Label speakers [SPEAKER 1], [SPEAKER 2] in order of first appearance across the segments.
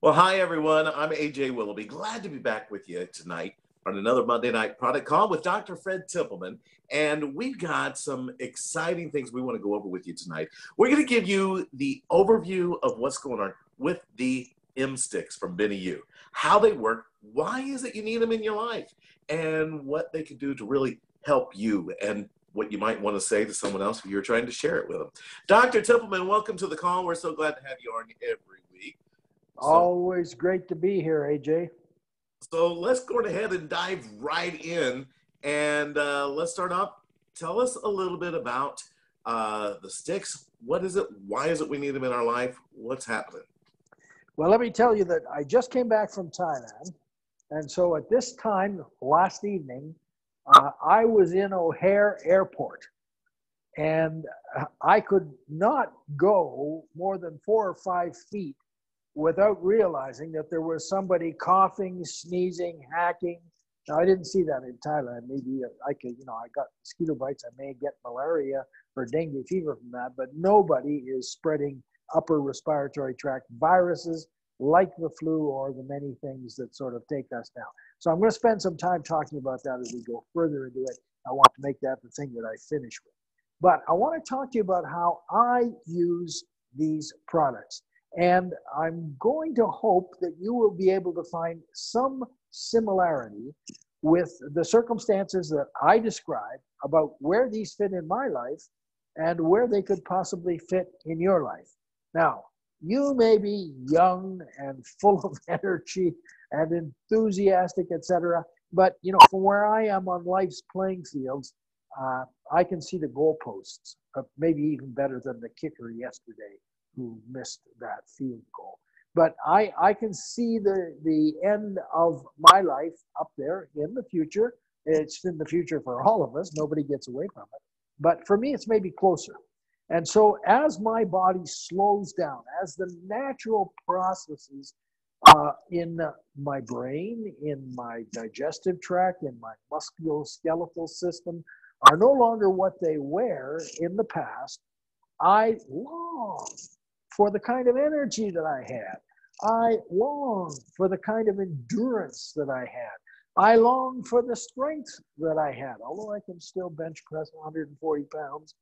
[SPEAKER 1] Well, hi, everyone. I'm AJ Willoughby. Glad to be back with you tonight on another Monday night product call with Dr. Fred Templeman. And we've got some exciting things we want to go over with you tonight. We're going to give you the overview of what's going on with the Stiks from BeneYOU, how they work, why is it you need them in your life, and what they can do to really help you, and what you might want to say to someone else if you're trying to share it with them. Dr. Templeman, welcome to the call. We're so glad to have you on every week.
[SPEAKER 2] Always great to be here, AJ.
[SPEAKER 1] So let's go ahead and dive right in. And let's start off. Tell us a little bit about the Stiks. What is it? Why is it we need them in our life? What's happening?
[SPEAKER 2] Well, let me tell you that I just came back from Thailand. And so at this time, last evening, I was in O'Hare Airport. And I could not go more than 4 or 5 feet without realizing that there was somebody coughing, sneezing, hacking. Now, I didn't see that in Thailand. Maybe I could, I got mosquito bites. I may get malaria or dengue fever from that, but nobody is spreading upper respiratory tract viruses like the flu or the many things that sort of take us down. So I'm going to spend some time talking about that as we go further into it. I want to make that the thing that I finish with. But I want to talk to you about how I use these products. And I'm going to hope that you will be able to find some similarity with the circumstances that I describe about where these fit in my life and where they could possibly fit in your life. Now, you may be young and full of energy and enthusiastic, etc. But, from where I am on life's playing fields, I can see the goalposts, maybe even better than the kicker yesterday who missed that field goal. But I can see the end of my life up there in the future. It's in the future for all of us. Nobody gets away from it. But for me, it's maybe closer. And so as my body slows down, as the natural processes in my brain, in my digestive tract, in my musculoskeletal system are no longer what they were in the past, I long for the kind of energy that I had. I long for the kind of endurance that I had. I long for the strength that I had, although I can still bench press 140 pounds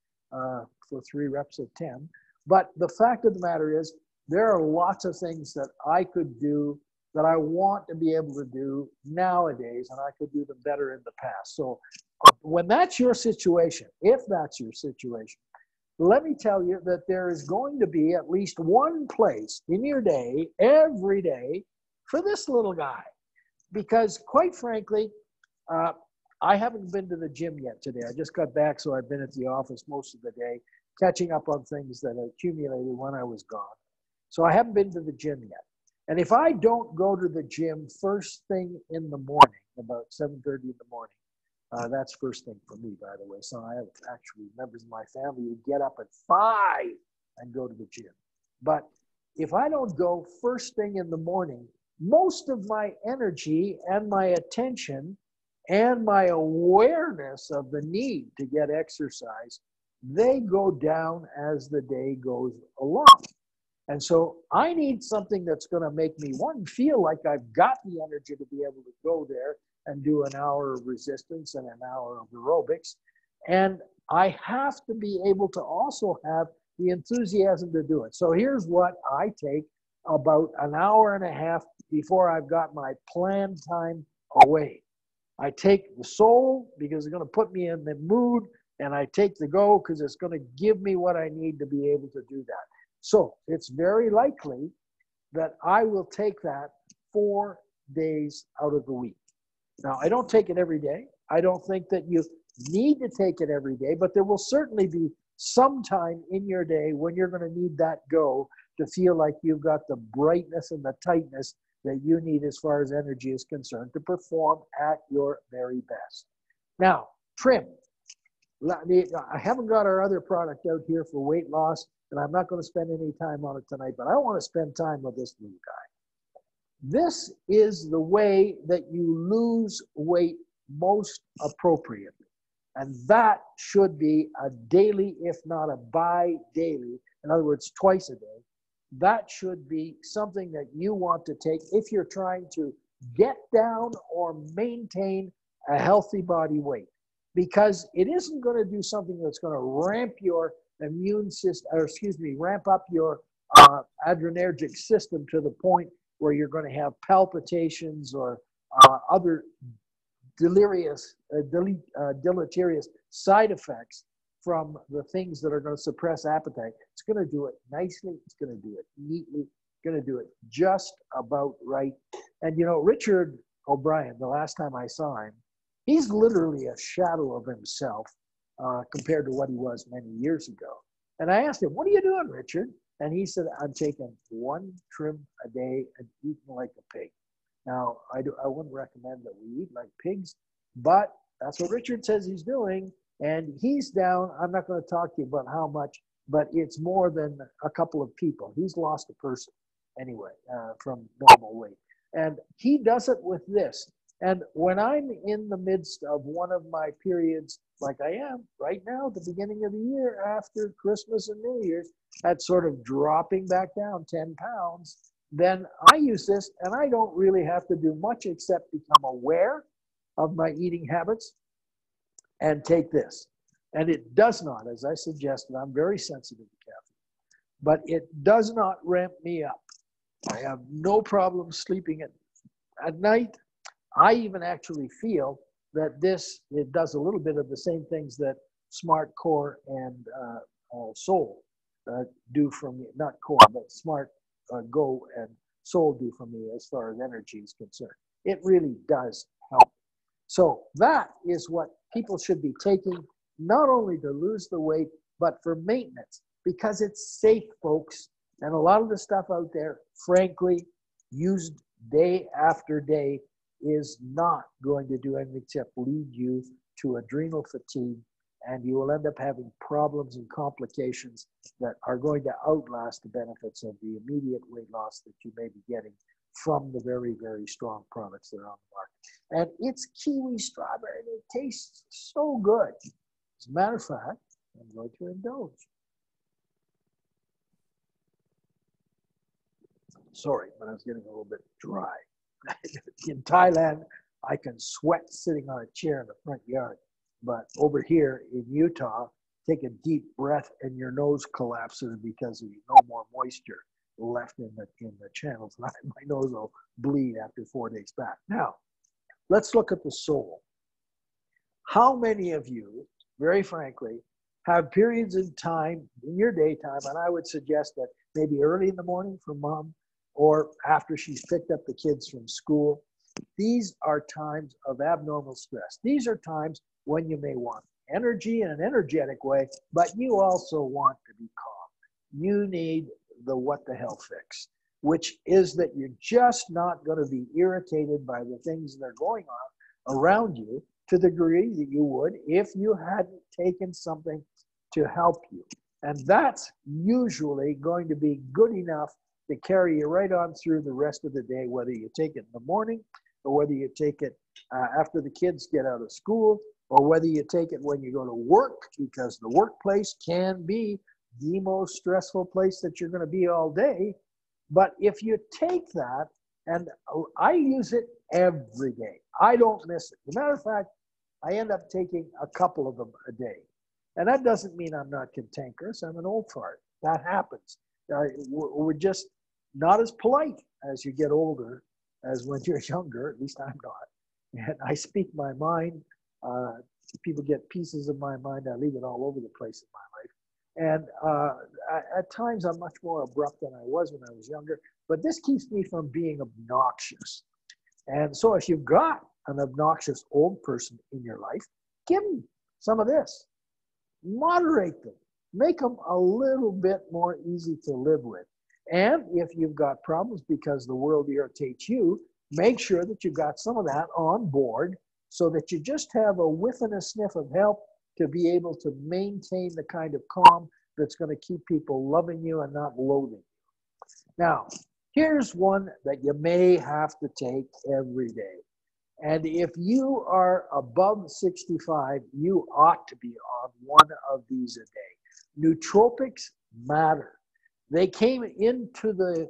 [SPEAKER 2] for 3 reps of 10. But the fact of the matter is, there are lots of things that I could do that I want to be able to do nowadays, and I could do them better in the past. So when that's your situation, if that's your situation, let me tell you that there is going to be at least one place in your day, every day, for this little guy. Because quite frankly, I haven't been to the gym yet today. I just got back, so I've been at the office most of the day, catching up on things that accumulated when I was gone. So I haven't been to the gym yet. And if I don't go to the gym first thing in the morning, about 7:30 in the morning, that's first thing for me, by the way. So I have actually members of my family who get up at 5 and go to the gym. But if I don't go first thing in the morning, most of my energy and my attention and my awareness of the need to get exercise, they go down as the day goes along. And so I need something that's going to make me, one, feel like I've got the energy to be able to go there and do an hour of resistance and an hour of aerobics. And I have to be able to also have the enthusiasm to do it. So here's what I take about an hour and a half before I've got my planned time away. I take the soul because it's going to put me in the mood, and I take the go because it's going to give me what I need to be able to do that. So it's very likely that I will take that 4 days out of the week. Now, I don't take it every day. I don't think that you need to take it every day, but there will certainly be some time in your day when you're going to need that go to feel like you've got the brightness and the tightness that you need as far as energy is concerned to perform at your very best. Now, trim. I haven't got our other product out here for weight loss, and I'm not going to spend any time on it tonight, but I want to spend time with this little guy. This is the way that you lose weight most appropriately. And that should be a daily, if not a bi-daily, in other words, twice a day, that should be something that you want to take if you're trying to get down or maintain a healthy body weight, because it isn't going to do something that's going to ramp your immune system, or excuse me, ramp up your adrenergic system to the point where you're going to have palpitations or other deleterious side effects from the things that are going to suppress appetite. It's going to do it nicely. It's going to do it neatly. It's going to do it just about right. And you know, Richard O'Brien, the last time I saw him, he's literally a shadow of himself compared to what he was many years ago. And I asked him, "What are you doing, Richard?" And he said, "I'm taking one trim a day and eating like a pig." Now, I wouldn't recommend that we eat like pigs, but that's what Richard says he's doing. And he's down. I'm not going to talk to you about how much, but it's more than a couple of people. He's lost a person anyway from normal weight. And he does it with this. And when I'm in the midst of one of my periods, like I am right now, at the beginning of the year after Christmas and New Year's, at sort of dropping back down 10 pounds, then I use this, and I don't really have to do much except become aware of my eating habits and take this. And it does not, as I suggested, I'm very sensitive to caffeine, but it does not ramp me up. I have no problem sleeping at night. I even actually feel that it does a little bit of the same things that Smart Core and Soul do for me, not Core, but Smart Go and Soul do for me as far as energy is concerned. It really does help. So that is what people should be taking, not only to lose the weight, but for maintenance, because it's safe, folks. And a lot of the stuff out there, frankly, used day after day, is not going to do anything except lead you to adrenal fatigue, and you will end up having problems and complications that are going to outlast the benefits of the immediate weight loss that you may be getting from the very, very strong products that are on the market. And it's kiwi strawberry, and it tastes so good. As a matter of fact, I'm going to indulge. Sorry, but I was getting a little bit dry. In Thailand, I can sweat sitting on a chair in the front yard. But over here in Utah, take a deep breath and your nose collapses because there's no more moisture left in the channels. My nose will bleed after 4 days back. Now, let's look at the soul. How many of you, very frankly, have periods in time in your daytime, and I would suggest that maybe early in the morning for mom or after she's picked up the kids from school, these are times of abnormal stress. These are times when you may want energy in an energetic way, but you also want to be calm. You need the what the hell fix, which is that you're just not going to be irritated by the things that are going on around you to the degree that you would if you hadn't taken something to help you. And that's usually going to be good enough to carry you right on through the rest of the day, whether you take it in the morning or whether you take it after the kids get out of school, or whether you take it when you go to work, because the workplace can be the most stressful place that you're going to be all day. But if you take that, and I use it every day, I don't miss it. As a matter of fact, I end up taking a couple of them a day. And that doesn't mean I'm not cantankerous. I'm an old fart. That happens. We're just not as polite as you get older as when you're younger. At least I'm not. And I speak my mind. People get pieces of my mind. I leave it all over the place in my life. And at times I'm much more abrupt than I was when I was younger. But this keeps me from being obnoxious. And so if you've got an obnoxious old person in your life, give them some of this. Moderate them. Make them a little bit more easy to live with. And if you've got problems because the world irritates you, make sure that you've got some of that on board so that you just have a whiff and a sniff of help to be able to maintain the kind of calm that's going to keep people loving you and not loathing you. Now, here's one that you may have to take every day. And if you are above 65, you ought to be on one of these a day. Nootropics matter. They came into the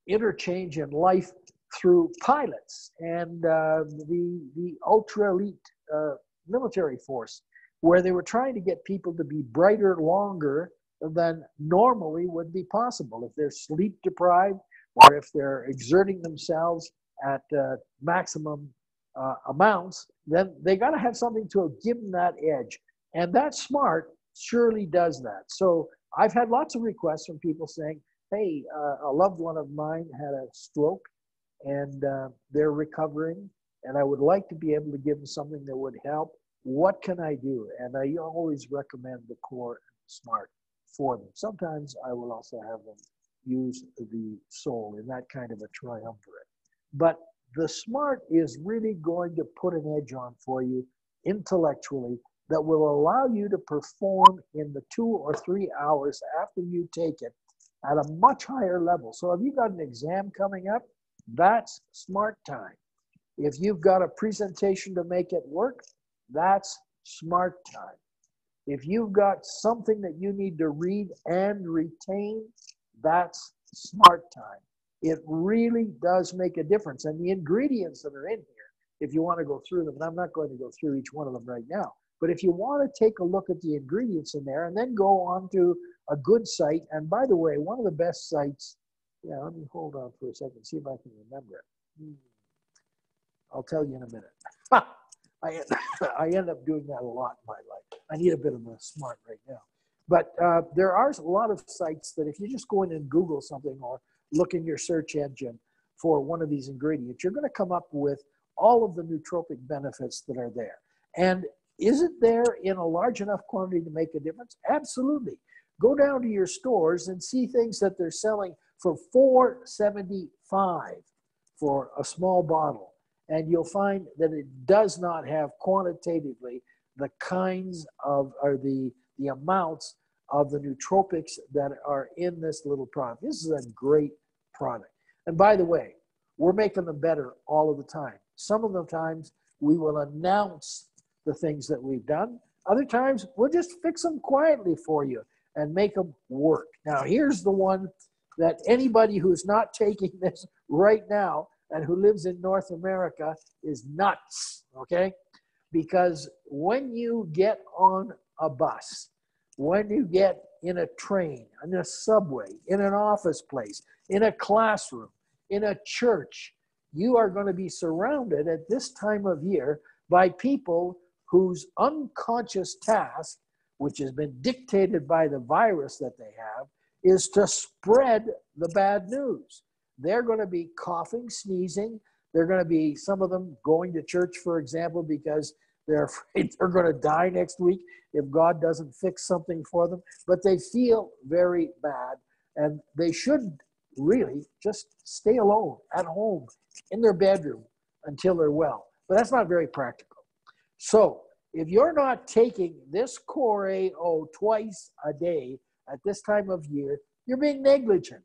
[SPEAKER 2] interchange in life through pilots and the ultra elite military force, where they were trying to get people to be brighter longer than normally would be possible. If they're sleep deprived or if they're exerting themselves at maximum amounts, then they got to have something to give them that edge. And that smart surely does that. So I've had lots of requests from people saying, hey, a loved one of mine had a stroke and they're recovering, and I would like to be able to give them something that would help. What can I do? And I always recommend the Core and the Smart for them. Sometimes I will also have them use the Soul in that kind of a triumvirate. But the Smart is really going to put an edge on for you intellectually that will allow you to perform in the 2 or 3 hours after you take it at a much higher level. So if you've got an exam coming up, that's smart time. If you've got a presentation to make it work, that's smart time. If you've got something that you need to read and retain, that's smart time. It really does make a difference. And the ingredients that are in here, if you want to go through them, and I'm not going to go through each one of them right now, but if you want to take a look at the ingredients in there and then go on to a good site, and by the way, one of the best sites, yeah, let me hold on for a second, see if I can remember it. I'll tell you in a minute. I end up doing that a lot in my life. I need a bit of a smart right now. But there are a lot of sites that if you just go in and Google something or look in your search engine for one of these ingredients, you're going to come up with all of the nootropic benefits that are there. And is it there in a large enough quantity to make a difference? Absolutely. Go down to your stores and see things that they're selling for $4.75 for a small bottle. And you'll find that it does not have quantitatively the kinds of, or the amounts of the nootropics that are in this little product. This is a great product. And by the way, we're making them better all of the time. Some of the times we will announce the things that we've done. Other times we'll just fix them quietly for you and make them work. Now, here's the one that anybody who's not taking this right now and who lives in North America is nuts, okay? Because when you get on a bus, when you get in a train, in a subway, in an office place, in a classroom, in a church, you are going to be surrounded at this time of year by people whose unconscious task, which has been dictated by the virus that they have, is to spread the bad news. They're going to be coughing, sneezing. They're going to be, some of them going to church, for example, because they're afraid they're going to die next week if God doesn't fix something for them. But they feel very bad, and they should really just stay alone at home in their bedroom until they're well. But that's not very practical. So if you're not taking this Core AO twice a day at this time of year, you're being negligent.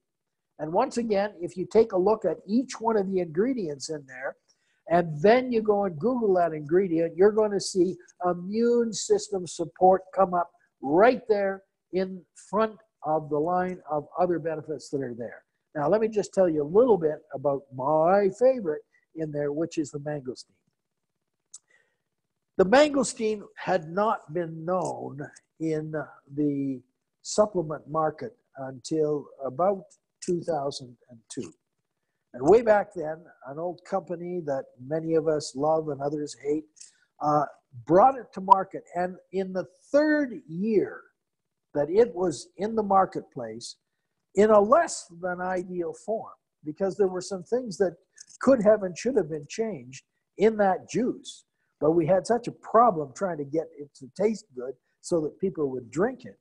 [SPEAKER 2] And once again, if you take a look at each one of the ingredients in there, and then you go and Google that ingredient, you're going to see immune system support come up right there in front of the line of other benefits that are there. Now, let me just tell you a little bit about my favorite in there, which is the mangosteen. The mangosteen had not been known in the supplement market until about 2002. And way back then, an old company that many of us love and others hate brought it to market. And in the third year that it was in the marketplace, in a less than ideal form, because there were some things that could have and should have been changed in that juice. But we had such a problem trying to get it to taste good so that people would drink it.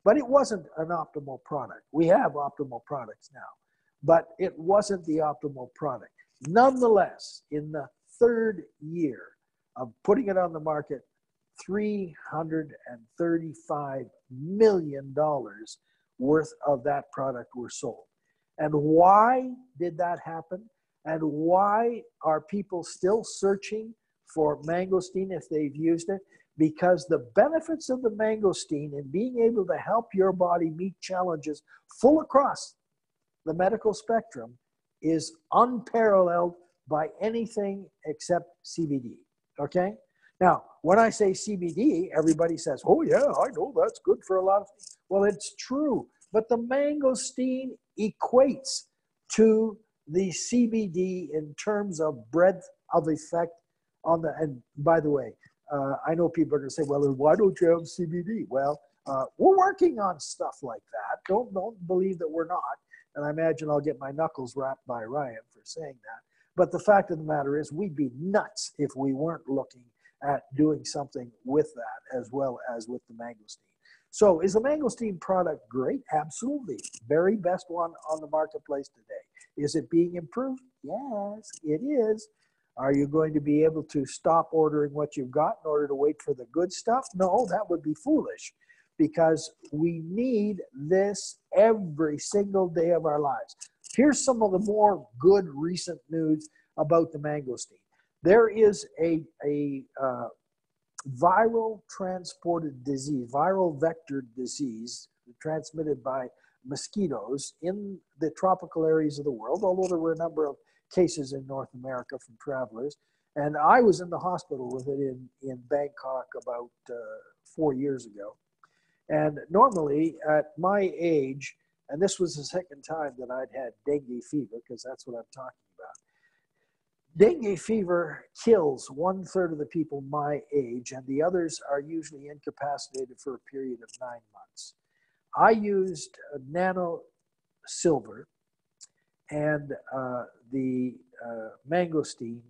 [SPEAKER 2] But it wasn't an optimal product. We have optimal products now, but it wasn't the optimal product. Nonetheless, in the third year of putting it on the market, $335 million worth of that product were sold. And why did that happen? And why are people still searching for mangosteen if they've used it, because the benefits of the mangosteen in being able to help your body meet challenges full across the medical spectrum is unparalleled by anything except CBD, okay? Now, when I say CBD, everybody says, oh yeah, I know that's good for a lot of things. Well, it's true, but the mangosteen equates to the CBD in terms of breadth of effect on the, and by the way, I know people are going to say, well, why don't you have CBD? Well, we're working on stuff like that. Don't believe that we're not. And I imagine I'll get my knuckles rapped by Ryan for saying that. But the fact of the matter is we'd be nuts if we weren't looking at doing something with that as well as with the mangosteen. So is the mangosteen product great? Absolutely. Very best one on the marketplace today. Is it being improved? Yes, it is. Are you going to be able to stop ordering what you've got in order to wait for the good stuff? No, that would be foolish, because we need this every single day of our lives. Here's some of the more good recent news about the mangosteen. There is a viral transported disease, viral vector disease transmitted by mosquitoes in the tropical areas of the world, although there were a number of cases in North America from travelers. And I was in the hospital with it in Bangkok about 4 years ago. And normally at my age, and this was the second time that I'd had dengue fever, because that's what I'm talking about. Dengue fever kills 1/3 of the people my age, and the others are usually incapacitated for a period of 9 months. I used nano silver and the mangosteen,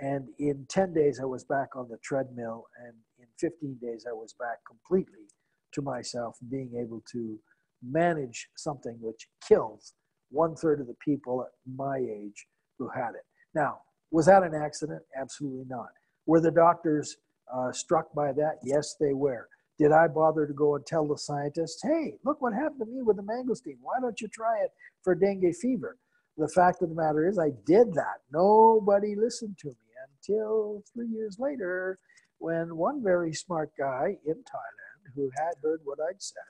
[SPEAKER 2] and in 10 days I was back on the treadmill, and in 15 days I was back completely to myself, being able to manage something which kills 1/3 of the people at my age who had it. Now, was that an accident? Absolutely not. Were the doctors struck by that? Yes, they were. Did I bother to go and tell the scientists, hey, look what happened to me with the mangosteen. Why don't you try it for dengue fever? The fact of the matter is I did that. Nobody listened to me until 3 years later, when one very smart guy in Thailand who had heard what I'd said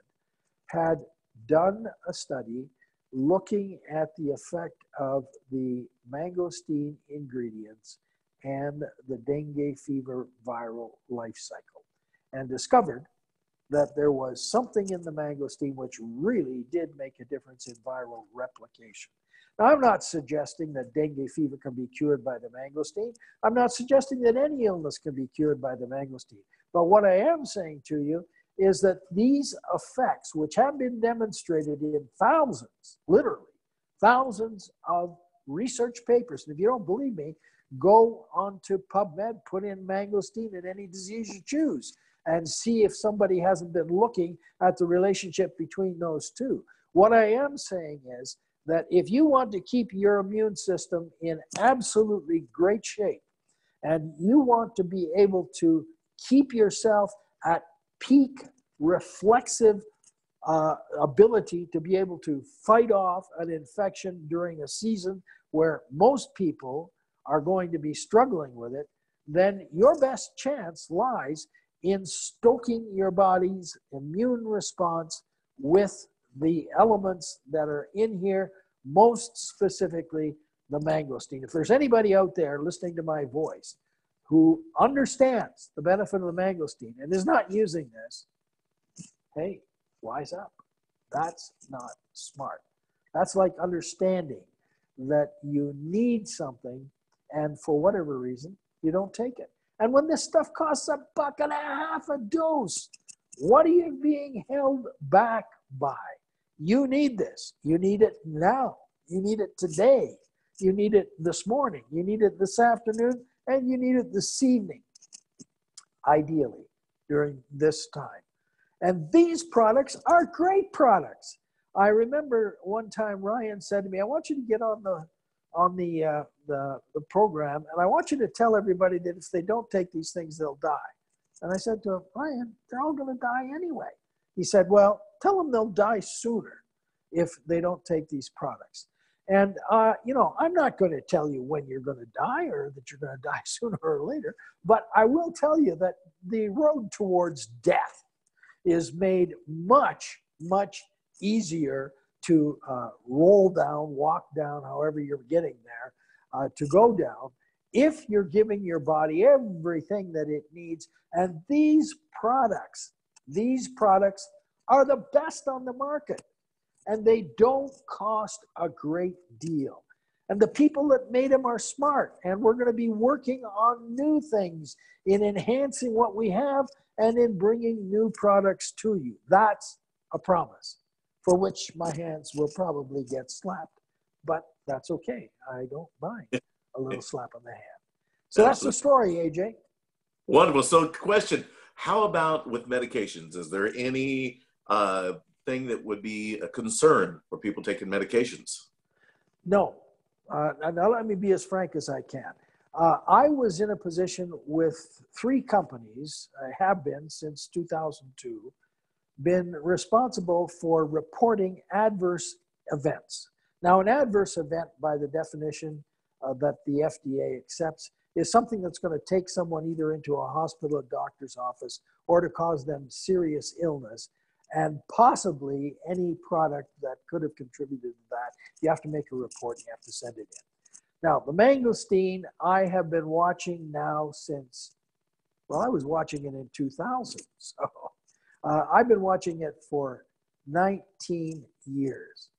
[SPEAKER 2] had done a study looking at the effect of the mangosteen ingredients and the dengue fever viral life cycle, and discovered that there was something in the mangosteen which really did make a difference in viral replication. Now, I'm not suggesting that dengue fever can be cured by the mangosteen. I'm not suggesting that any illness can be cured by the mangosteen. But what I am saying to you is that these effects, which have been demonstrated in thousands, literally thousands of research papers, and if you don't believe me, go onto PubMed, put in mangosteen and any disease you choose, and see if somebody hasn't been looking at the relationship between those two. What I am saying is that if you want to keep your immune system in absolutely great shape, and you want to be able to keep yourself at peak reflexive ability to be able to fight off an infection during a season where most people are going to be struggling with it, then your best chance lies in stoking your body's immune response with the elements that are in here, most specifically the mangosteen. If there's anybody out there listening to my voice who understands the benefit of the mangosteen and is not using this, hey, wise up. That's not smart. That's like understanding that you need something and for whatever reason, you don't take it. And when this stuff costs $1.50 a dose, what are you being held back by? You need this. You need it now. You need it today. You need it this morning. You need it this afternoon. And you need it this evening, ideally, during this time. And these products are great products. I remember one time Ryan said to me, I want you to get on the program, and I want you to tell everybody that if they don't take these things, they'll die. And I said to him, Ryan, they're all going to die anyway. He said, well, tell them they'll die sooner if they don't take these products. And, I'm not going to tell you when you're going to die or that you're going to die sooner or later, but I will tell you that the road towards death is made much, much easier to roll down, walk down, however you're getting there, to go down, if you're giving your body everything that it needs. And these products are the best on the market, and they don't cost a great deal. And the people that made them are smart, and we're going to be working on new things in enhancing what we have and in bringing new products to you. That's a promise for which my hands will probably get slapped, but that's okay. I don't mind a little slap on the hand. So that's the story, AJ.
[SPEAKER 1] Wonderful. So question, how about with medications? Is there any thing that would be a concern for people taking medications?
[SPEAKER 2] No. Now let me be as frank as I can. I was in a position with 3 companies, I have been since 2002, been responsible for reporting adverse events. Now, an adverse event, by the definition that the FDA accepts, is something that's going to take someone either into a hospital, a doctor's office, or to cause them serious illness, and possibly any product that could have contributed to that. You have to make a report, you have to send it in. Now, the mangosteen, I have been watching now since, well, I was watching it in 2000. So I've been watching it for 19 years.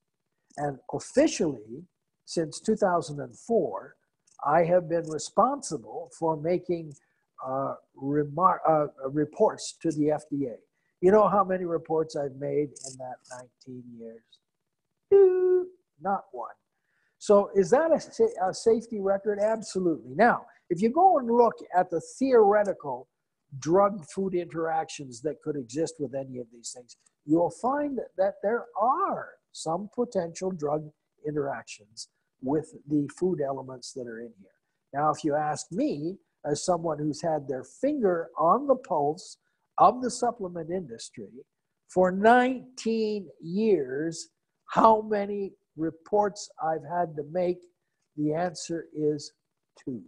[SPEAKER 2] And officially, since 2004, I have been responsible for making reports to the FDA. You know how many reports I've made in that 19 years? Not one. So is that a safety record? Absolutely. Now, if you go and look at the theoretical drug-food interactions that could exist with any of these things, you'll find that there are some potential drug interactions with the food elements that are in here. Now, if you ask me, as someone who's had their finger on the pulse of the supplement industry for 19 years, how many reports I've had to make, the answer is 2.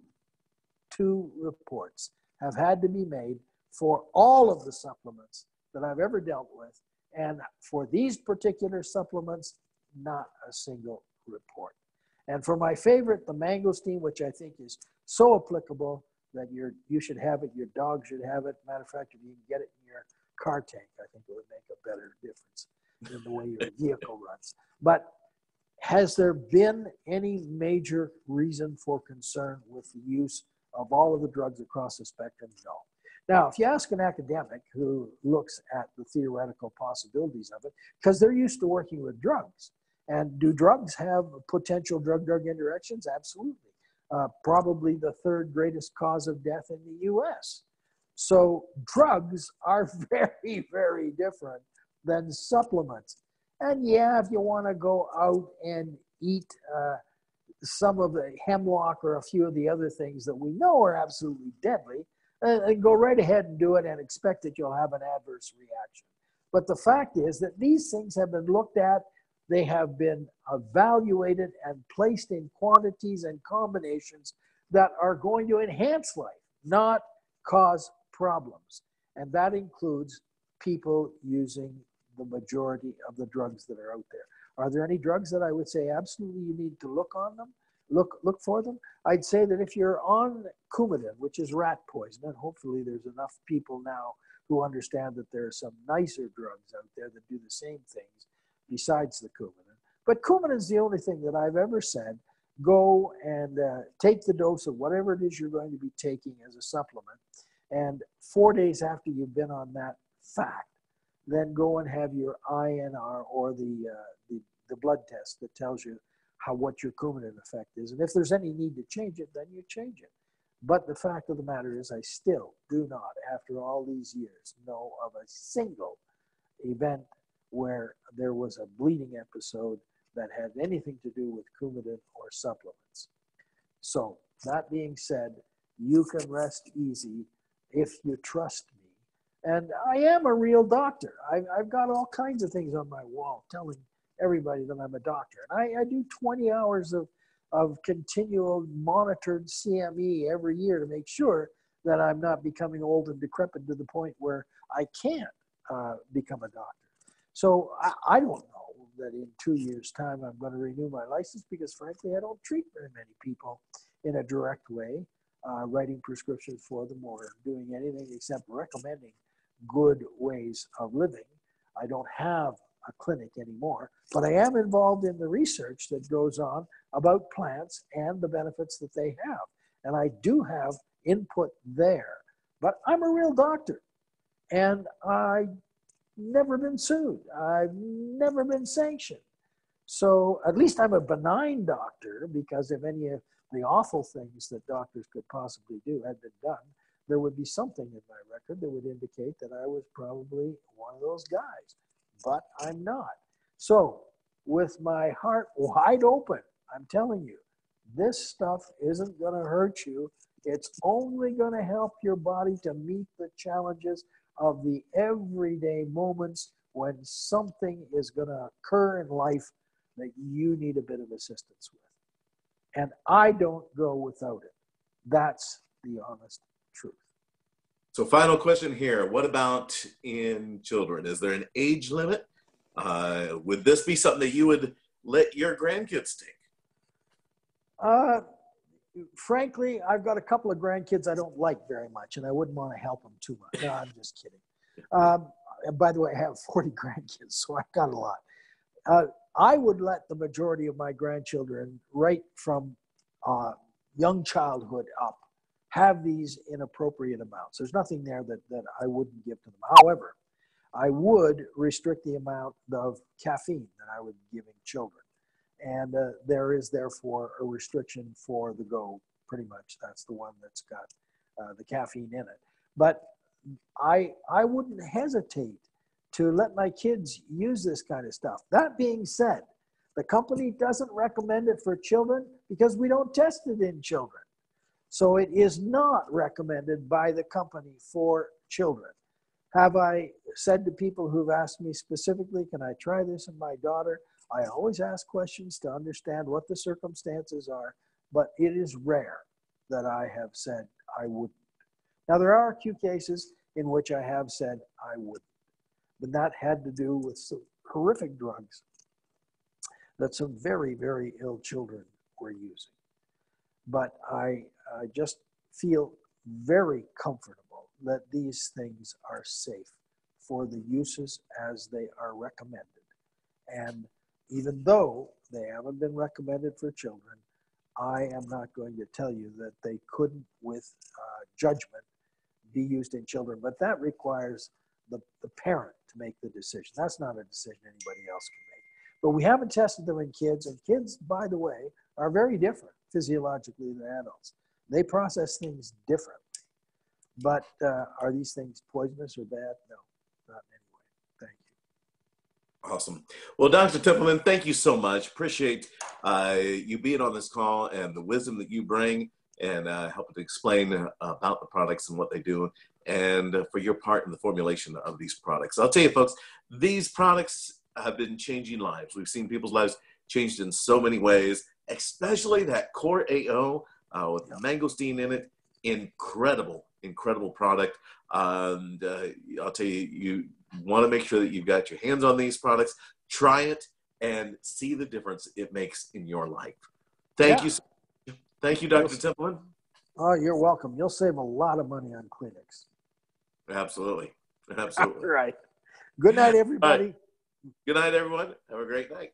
[SPEAKER 2] 2 reports have had to be made for all of the supplements that I've ever dealt with. And for these particular supplements, not a single report. And for my favorite, the mangosteen, which I think is so applicable that you should have it, your dog should have it. Matter of fact, if you can get it in your car tank, I think it would make a better difference in the way your vehicle runs. But has there been any major reason for concern with the use of all of the drugs across the spectrum? No. Now, if you ask an academic who looks at the theoretical possibilities of it, because they're used to working with drugs, and do drugs have potential drug-drug interactions? Absolutely. Probably the 3rd greatest cause of death in the US. So drugs are very, very different than supplements. And yeah, if you want to go out and eat some of the hemlock or a few of the other things that we know are absolutely deadly, and go right ahead and do it and expect that you'll have an adverse reaction. But the fact is that these things have been looked at, they have been evaluated and placed in quantities and combinations that are going to enhance life, not cause problems. And that includes people using the majority of the drugs that are out there. Are there any drugs that I would say absolutely you need to look on them? Look for them? I'd say that if you're on Coumadin, which is rat poison, and hopefully there's enough people now who understand that there are some nicer drugs out there that do the same things besides the Coumadin. But Coumadin is the only thing that I've ever said, go and take the dose of whatever it is you're going to be taking as a supplement, and 4 days after you've been on that fact, then go and have your INR or the blood test that tells you what your Coumadin effect is. And if there's any need to change it, then you change it. But the fact of the matter is I still do not, after all these years, know of a single event where there was a bleeding episode that had anything to do with Coumadin or supplements. So that being said, you can rest easy if you trust me. And I am a real doctor. I've got all kinds of things on my wall telling everybody that I'm a doctor. And I do 20 hours of continual monitored CME every year to make sure that I'm not becoming old and decrepit to the point where I can't become a doctor. So I don't know that in 2 years' time I'm going to renew my license, because frankly I don't treat very many people in a direct way, writing prescriptions for them or doing anything except recommending good ways of living. I don't have a clinic anymore, but I am involved in the research that goes on about plants and the benefits that they have. And I do have input there, but I'm a real doctor, and I've never been sued. I've never been sanctioned. So at least I'm a benign doctor, because if any of the awful things that doctors could possibly do had been done, there would be something in my record that would indicate that I was probably one of those guys, but I'm not. So with my heart wide open, I'm telling you, this stuff isn't going to hurt you. It's only going to help your body to meet the challenges of the everyday moments when something is going to occur in life that you need a bit of assistance with. And I don't go without it. That's the honest truth.
[SPEAKER 1] So final question here. What about in children? Is there an age limit? Would this be something that you would let your grandkids take?
[SPEAKER 2] Frankly, I've got a couple of grandkids I don't like very much, and I wouldn't want to help them too much. No, I'm just kidding. And by the way, I have 40 grandkids, so I've got a lot. I would let the majority of my grandchildren, right from young childhood up, have these in appropriate amounts. There's nothing there that I wouldn't give to them. However, I would restrict the amount of caffeine that I would be giving children. And there is therefore a restriction for the Go, pretty much. That's the one that's got the caffeine in it. But I wouldn't hesitate to let my kids use this kind of stuff. That being said, the company doesn't recommend it for children because we don't test it in children. So it is not recommended by the company for children. Have I said to people who've asked me specifically, can I try this in my daughter? I always ask questions to understand what the circumstances are, but it is rare that I have said I wouldn't. Now, there are a few cases in which I have said I wouldn't, but that had to do with some horrific drugs that some very, very ill children were using. But I just feel very comfortable that these things are safe for the uses as they are recommended. And even though they haven't been recommended for children, I am not going to tell you that they couldn't, with judgment, be used in children. But that requires the parent to make the decision. That's not a decision anybody else can make. But we haven't tested them in kids. And kids, by the way, are very different physiologically than adults. They process things differently. But are these things poisonous or bad? No, not in any way. Thank you.
[SPEAKER 1] Awesome. Well, Dr. Templeman, thank you so much. Appreciate you being on this call and the wisdom that you bring, and helping to explain about the products and what they do, and for your part in the formulation of these products. I'll tell you, folks, these products have been changing lives. We've seen people's lives changed in so many ways, especially that Core AO with the mangosteen in it. Incredible product. And I'll tell you, you want to make sure that you've got your hands on these products. Try it and see the difference it makes in your life. Thank you. Thank you, Dr. Templeman.
[SPEAKER 2] Oh, you're welcome. You'll save a lot of money on clinics.
[SPEAKER 1] Absolutely.
[SPEAKER 2] All right. Good night, everybody.
[SPEAKER 1] Right. Good night, everyone. Have a great night.